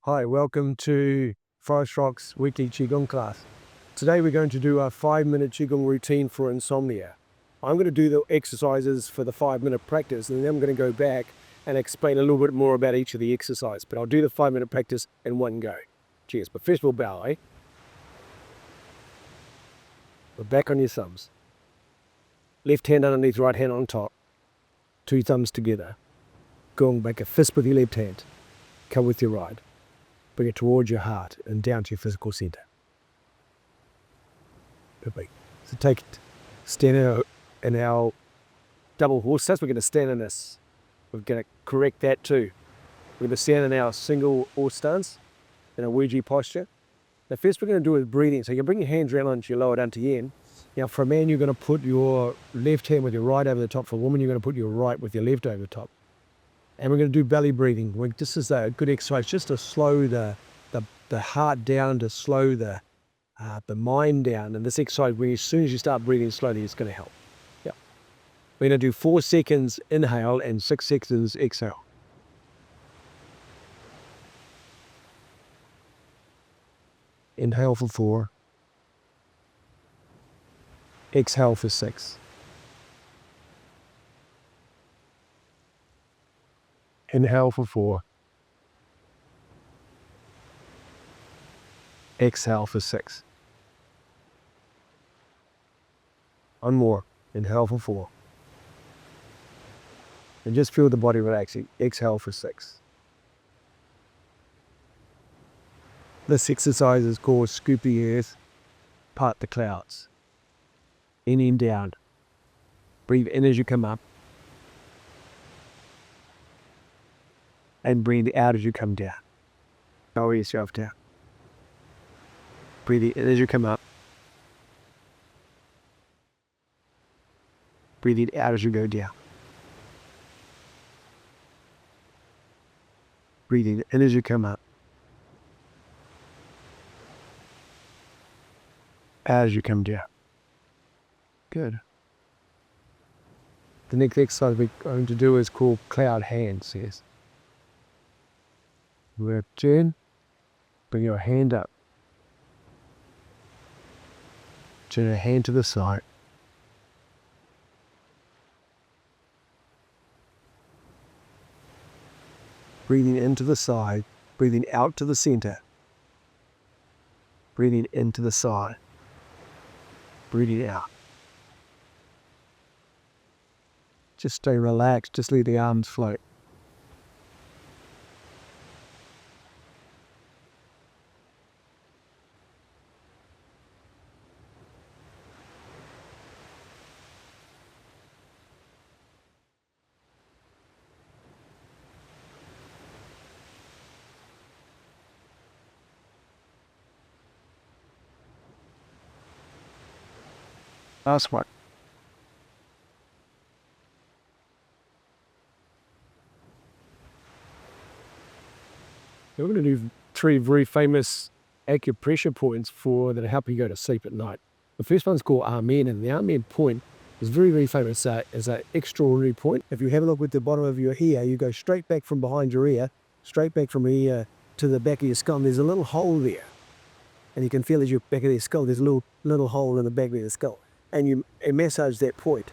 Hi, welcome to Forest Rock's weekly Qigong class. Today we're going to do a 5-minute Qigong routine for insomnia. I'm going to do the exercises for the 5-minute practice, and then I'm going to go back and explain a little bit more about each of the exercises. But I'll do the 5-minute practice in one go. Cheers. But first of all, bow, eh? Put back on your thumbs. Left hand underneath, right hand on top. 2 thumbs together. Going back a fist with your left hand. Come with your right. Bring it towards your heart and down to your physical center. Perfect. So take it, stand in our double horse stance. We're going to stand in this. We're going to correct that too. We're going to stand in our single horse stance in a Ouija posture. Now first we're going to do is breathing. So you bring your hands around onto your lower Dantian. Now for a man you're going to put your left hand with your right over the top. For a woman you're going to put your right with your left over the top. And we're going to do belly breathing. This is a good exercise just to slow the heart down, to slow the mind down. And this exercise, as soon as you start breathing slowly, it's going to help. Yeah. We're going to do 4 seconds inhale and 6 seconds exhale. Inhale for 4. Exhale for 6. Inhale for 4. Exhale for 6. One more. Inhale for 4. And just feel the body relaxing. Exhale for 6. This exercise is called scoop the earth, part the clouds. In and down. Breathe in as you come up. And breathe out as you come down. Lower yourself down. Breathe in as you come up. Breathe out as you go down. Breathing in as you come up. As you come down. Good. The next exercise we're going to do is called cloud hands. Yes. We'll turn, bring your hand up. Turn your hand to the side. Breathing into the side, breathing out to the center. Breathing into the side. Breathing out. Just stay relaxed, just let the arms float. Last one. We're going to do 3 very famous acupressure points that help you go to sleep at night. The first one's called Amen, and the Amen point is very, very famous as an extraordinary point. If you have a look at the bottom of your ear, you go straight back from behind your ear, straight back from ear to the back of your skull, and there's a little hole there. And you can feel as your back of your skull, there's a little hole in the back of your skull. And you massage that point.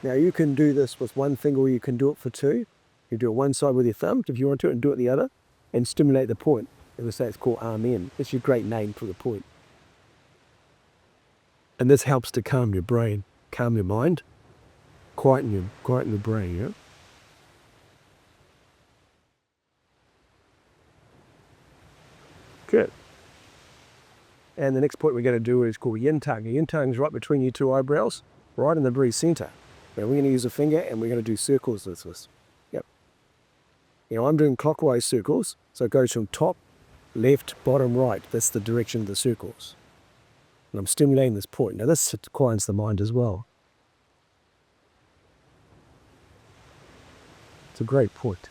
Now you can do this with one finger, or you can do it for 2. You do it one side with your thumb if you want to, and do it the other, and stimulate the point. As I say, it's called Amen. It's your great name for the point. And this helps to calm your brain, calm your mind, quieten the brain. Yeah? Good. And the next point we're going to do is called Yin Tang. Yin Tang is right between your 2 eyebrows, right in the very center. Now we're going to use a finger and we're going to do circles with this. Yep. I'm doing clockwise circles, so it goes from top, left, bottom, right. That's the direction of the circles. And I'm stimulating this point. Now this quiets the mind as well. It's a great point.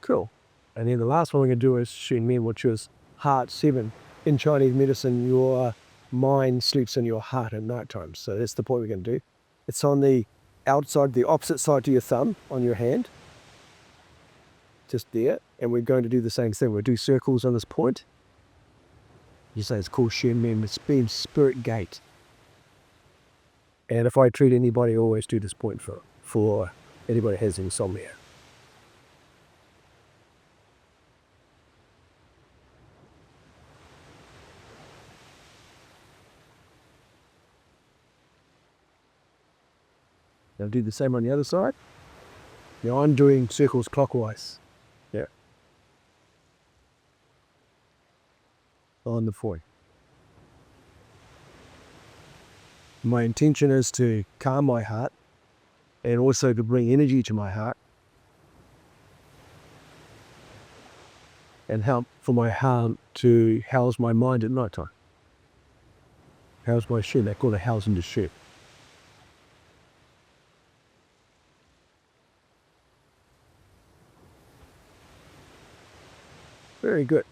Cool. And then the last one we're going to do is Shen Bu, which is Heart 7. In Chinese medicine, your mind sleeps in your heart at night time. So that's the point we're going to do. It's on the outside, the opposite side to your thumb on your hand. Just there. And we're going to do the same thing. We'll do circles on this point. You say it's called Shen Bu Xin Spirit Gate. And if I treat anybody, I always do this point for anybody who has insomnia. Now do the same on the other side. Now I'm doing circles clockwise. Yeah. On the point. My intention is to calm my heart and also to bring energy to my heart and help for my heart to house my mind at night time. House my Shen. They call it housing the Shen. Very good.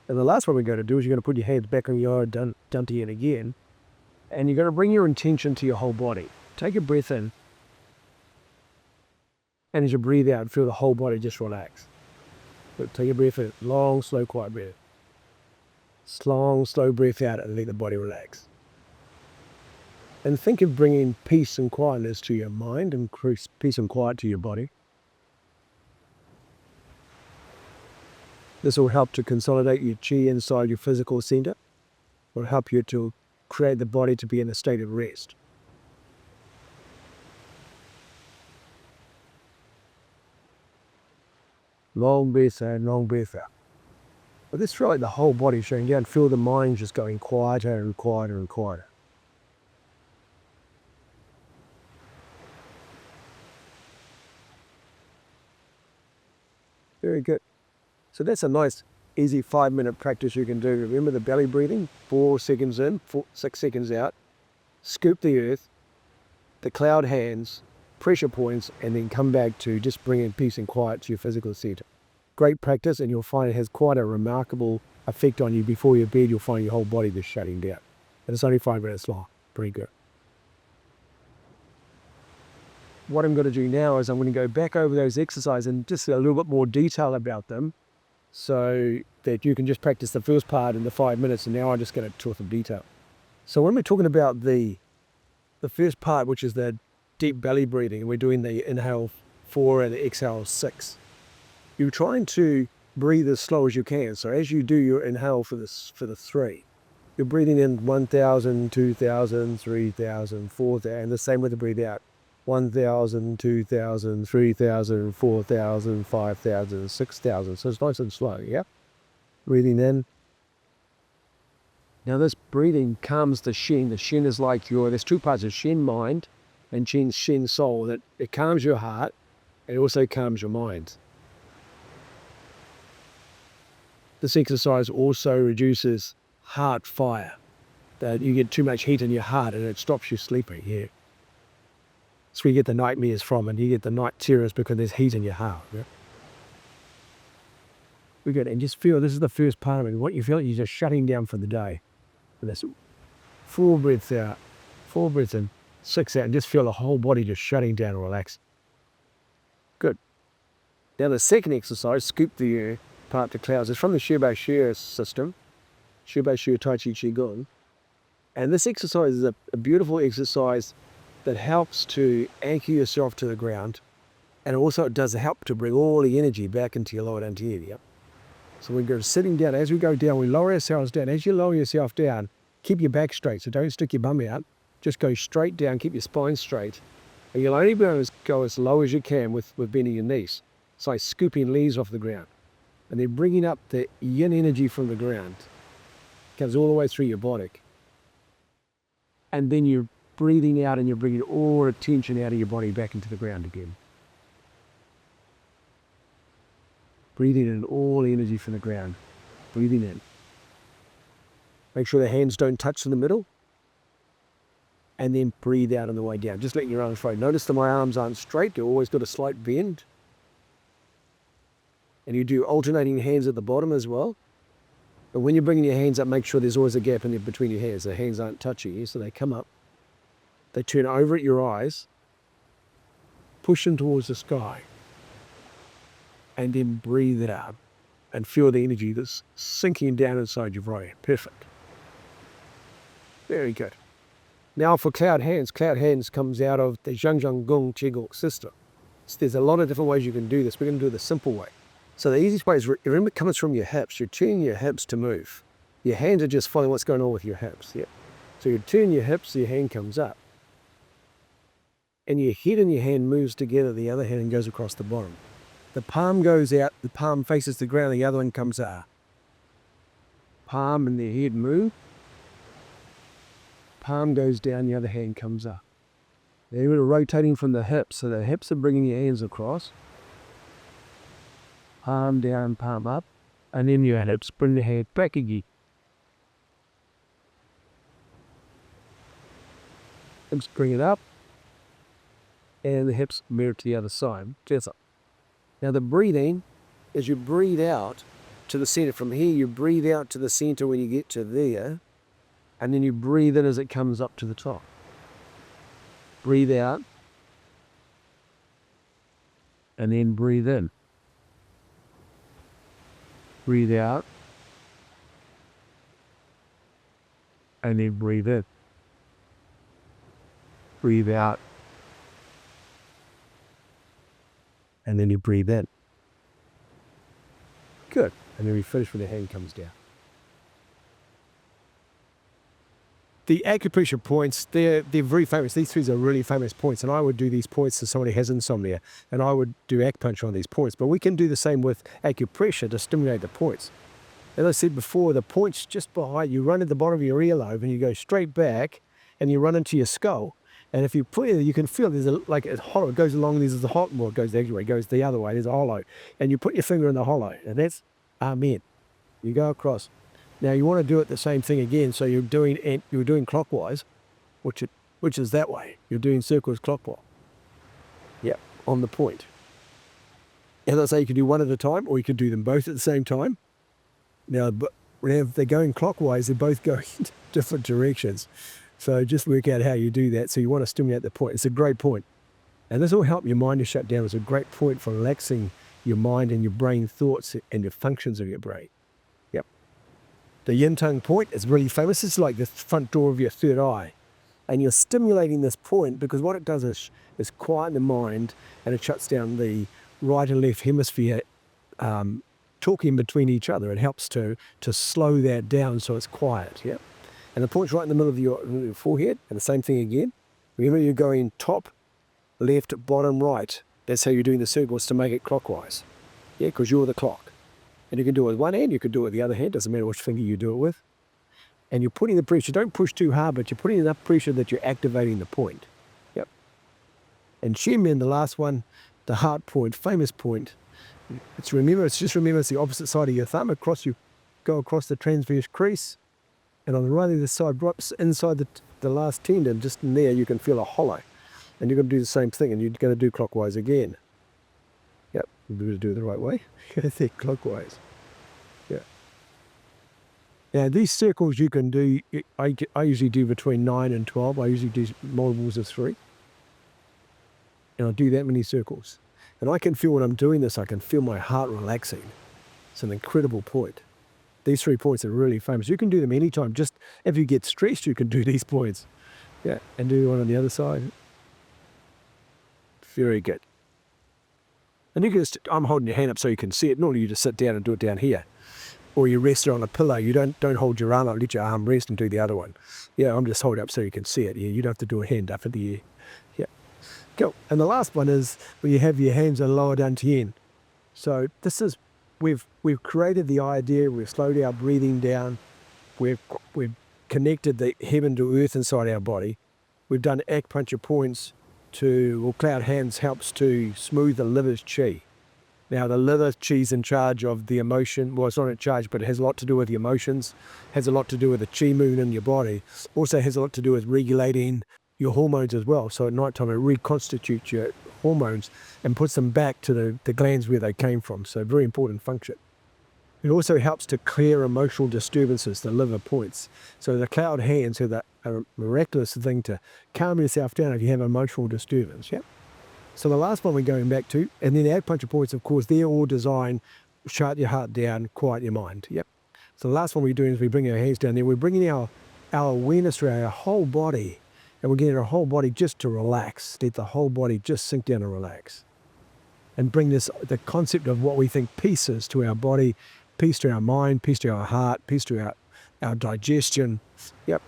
And the last one we're going to do is you're going to put your hands back on your Dantian again. And you're going to bring your intention to your whole body. Take a breath in. And as you breathe out, feel the whole body just relax. But take a breath in. Long, slow, quiet breath. Long, slow breath out and let the body relax. And think of bringing peace and quietness to your mind and peace and quiet to your body. This will help to consolidate your chi inside your physical center. It will help you to create the body to be in a state of rest. Long breath in, long breath out. But this feel like the whole body shutting down. Feel the mind just going quieter and quieter and quieter. Very good. So that's a nice, easy 5-minute practice you can do. Remember the belly breathing, 4 seconds in, 6 seconds out. Scoop the earth, the cloud hands, pressure points, and then come back to just bringing peace and quiet to your physical center. Great practice, and you'll find it has quite a remarkable effect on you. Before your bed, you'll find your whole body just shutting down. And it's only 5 minutes long. Pretty good. What I'm going to do now is I'm going to go back over those exercises and just a little bit more detail about them, so that you can just practice the first part in the 5 minutes, and now I'm just going to talk some detail. So when we're talking about the first part, which is the deep belly breathing, and we're doing the inhale 4 and the exhale 6, you're trying to breathe as slow as you can. So as you do your inhale for the 3, you're breathing in 1,000, 2,000, 3,000, 4,000, and the same with the breathe out. 1,000, 2,000, 3,000, 4,000, 5,000, 6,000. So it's nice and slow, yeah? Breathing in. Now this breathing calms the Shen. The Shen is like there's 2 parts of Shen mind and Shen soul. That it calms your heart and it also calms your mind. This exercise also reduces heart fire. That you get too much heat in your heart and it stops you sleeping, yeah. That's where you get the nightmares from, and you get the night terrors because there's heat in your heart. Yeah? We're good. And just feel, this is the first part of it. What you feel, you're just shutting down for the day. And that's 4 breaths out, 4 breaths in, 6 out, and just feel the whole body just shutting down and relax. Good. Now the second exercise, scoop the part to clouds, is from the Shen Bu Xin system, Shen Bu Xin Taiji Qigong. And this exercise is a beautiful exercise that helps to anchor yourself to the ground, and also it does help to bring all the energy back into your lower dantian. Yep. So when we're sitting down, as we go down, we lower ourselves down. As you lower yourself down, keep your back straight, so don't stick your bum out. Just go straight down, keep your spine straight. And you'll only be able to go as low as you can with bending your knees. It's like scooping leaves off the ground. And then bringing up the yin energy from the ground. It comes all the way through your body. And then you're breathing out and you're bringing all the tension out of your body back into the ground again. Breathing in all the energy from the ground. Breathing in. Make sure the hands don't touch in the middle. And then breathe out on the way down. Just letting your arms float. Notice that my arms aren't straight. They've always got a slight bend. And you do alternating hands at the bottom as well. But when you're bringing your hands up, make sure there's always a gap in between your hands. The hands aren't touching you, so they come up. They turn over at your eyes, push them towards the sky, and then breathe it out and feel the energy that's sinking down inside your body. Perfect. Very good. Now for cloud hands. Cloud hands comes out of the Zhang Zhang Gong Qigong system. So there's a lot of different ways you can do this. We're going to do it the simple way. So the easiest way is, remember, it comes from your hips. You're turning your hips to move. Your hands are just following what's going on with your hips. Yeah. So you turn your hips, your hand comes up. And your head and your hand moves together, the other hand goes across the bottom. The palm goes out, the palm faces the ground, the other one comes up. Palm and the head move. Palm goes down, the other hand comes up. Now you're rotating from the hips, so the hips are bringing your hands across. Palm down, palm up, and then your hips bring the hand back again. Hips bring it up, and the hips mirror to the other side. Just up. Now the breathing, as you breathe out to the center, from here you breathe out to the center when you get to there, and then you breathe in as it comes up to the top. Breathe out, and then breathe in. Breathe out, and then breathe in. Breathe out, and then you breathe in. Good. And then we finish when the hand comes down. The acupressure points, they're very famous. These three are really famous points, and I would do these points to somebody who has insomnia, and I would do acupuncture on these points. But we can do the same with acupressure to stimulate the points. As I said before, the points just behind, you run at the bottom of your earlobe, and you go straight back, and you run into your skull. And if you put it, you can feel there's a hollow. It goes along, there's a hot, well, it goes the other way, it goes the other way, there's a hollow. And you put your finger in the hollow, and that's Amen. You go across. Now you want to do it the same thing again, so you're doing clockwise, which is that way. You're doing circles clockwise. Yep, on the point. As I say, you can do one at a time, or you can do them both at the same time. Now, but if they're going clockwise, they're both going in different directions. So just work out how you do that. So you want to stimulate the point. It's a great point. And this will help your mind to shut down. It's a great point for relaxing your mind and your brain thoughts and the functions of your brain. Yep. The yin tongue point is really famous. It's like the front door of your third eye. And you're stimulating this point because what it does is quiet the mind, and it shuts down the right and left hemisphere talking between each other. It helps to slow that down so it's quiet. Yep. And the point's right in the middle of your forehead, and the same thing again. Remember, you're going top, left, bottom, right. That's how you're doing the circles to make it clockwise. Yeah, because you're the clock. And you can do it with one hand, you can do it with the other hand, doesn't matter which finger you do it with. And you're putting the pressure, don't push too hard, but you're putting enough pressure that you're activating the point. Yep. And Shen Bu, the last one, the heart point, famous point. It's remember it's the opposite side of your thumb. Go across the transverse crease. And on the right of the side, right inside the last tendon, just in there, you can feel a hollow. And you're going to do the same thing, and you're going to do clockwise again. Yep, you're going to do it the right way. You're going to think clockwise. Yeah. Now, these circles you can do, I usually do between 9 and 12. I usually do multiples of 3. And I'll do that many circles. And I can feel when I'm doing this, I can feel my heart relaxing. It's an incredible point. These 3 points are really famous. You can do them anytime. Just if you get stressed, you can do these points. Yeah, and do one on the other side. Very good. And you can I'm holding your hand up so you can see it. Normally you just sit down and do it down here. Or you rest it on a pillow. You don't hold your arm up, let your arm rest and do the other one. Yeah, I'm just holding up so you can see it. Yeah, you don't have to do a hand up in the air. Yeah. Go. And the last one is where you have your hands on lower Dantian. So this is, we've created the idea, we've slowed our breathing down, we've connected the heaven to earth inside our body. We've done acupuncture points cloud hands helps to smooth the liver's chi. Now the liver chi's in charge of the emotion, well it's not in charge, but it has a lot to do with the emotions, has a lot to do with the chi moon in your body, also has a lot to do with regulating your hormones as well. So at night time it reconstitutes your hormones and puts them back to the glands where they came from. So very important function. It also helps to clear emotional disturbances, the liver points. So the cloud hands are a miraculous thing to calm yourself down if you have emotional disturbance. Yep. So the last one we're going back to, and then the acupuncture points, of course, they're all designed, shut your heart down, quiet your mind. Yep. So the last one we're doing is we bring our hands down there. We're bringing our awareness to our whole body, and we're getting our whole body just to relax. Let the whole body just sink down and relax. And bring the concept of what we think peace is to our body, peace to our mind, peace to our heart, peace to our digestion. Yep.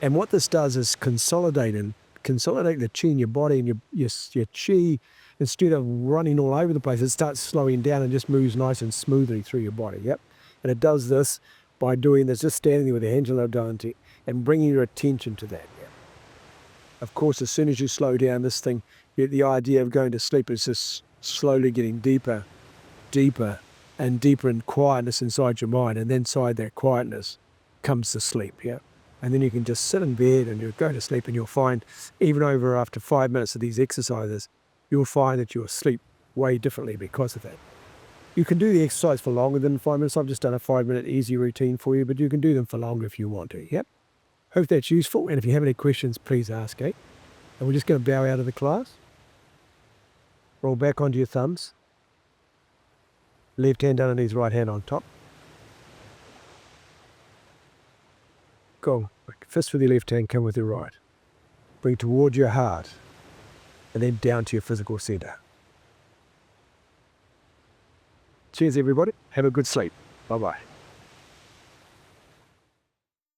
And what this does is consolidate the chi in your body, and your chi, instead of running all over the place, it starts slowing down and just moves nice and smoothly through your body. Yep. And it does this by doing this, just standing there with your hands on the Dantian and bringing your attention to that. Yep. Of course, as soon as you slow down this thing, the idea of going to sleep is just slowly getting deeper, deeper, and deeper in quietness inside your mind, and then inside that quietness comes the sleep, yeah? And then you can just sit in bed and you'll go to sleep, and you'll find, even after 5 minutes of these exercises, you'll find that you'll sleep way differently because of that. You can do the exercise for longer than 5 minutes. I've just done a 5-minute easy routine for you, but you can do them for longer if you want to, yep? Hope that's useful, and if you have any questions, please ask, eh? And we're just going to bow out of the class. Roll back onto your thumbs. Left hand underneath, right hand on top. Go. Fist with your left hand, come with your right. Bring towards your heart, and then down to your physical center. Cheers, everybody. Have a good sleep. Bye-bye.